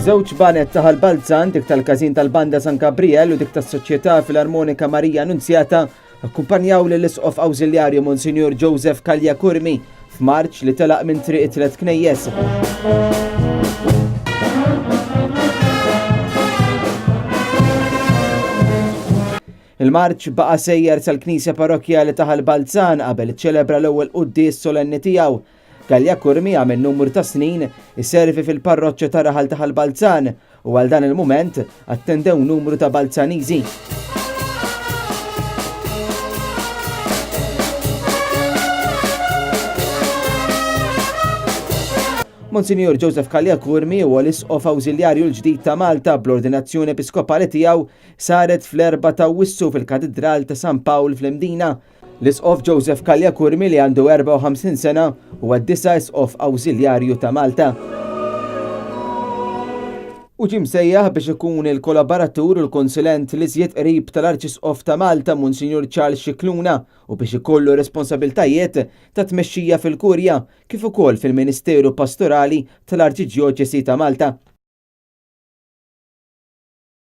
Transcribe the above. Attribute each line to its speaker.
Speaker 1: Żewġ banet ta' Ħalbalzan, dik tal-Każin tal-Banda San Gabriel u dik tas-Soċjetà Filarmonika Marija Annunzjata akkumpanjaw lill-Isqof Awżiljarju Monsinjur Joseph Kalja Kurmi f'Marċ li telaq minn triq it-tlet knejjes. Il-marċ baqa' sejjer sal-Knisja Parrokjali ta' Ħalbalzan qabel iċċelebra l-ewwel qudies solenni tiegħu. Kalja Kurmi għamel numru ta' snin isservi fil-parroċċja ta' Raħal ta' Ħalbalzan u għal dan il-mument attendew numru ta' Balzaniżi. Monsinjur Joseph Kalja Kurmi huwa l-Isqof Awżiljarju l-ġdid ta' Malta bl-ordinazzjoni episkopali tiegħu saret fl-4 ta' Awwissu fil-Katedral ta' San Pawl fl-Imdina. L-Isqof Joseph Kalja Kurmi li għandu 54 sena huwa d-9 Isqof Awżiljarju ta' Malta. U ġie msejjaħ biex ikun il-kollaboratur u l-konsulent li żjed qrib tal-Arċisqof ta' Malta Monsignor Charles Scicluna u biex ikollu responsabiltajiet ta' tmexxija fil-Kurja kif ukoll fil-Ministeru Pastorali tal-Arċidjoċesi ta' Malta.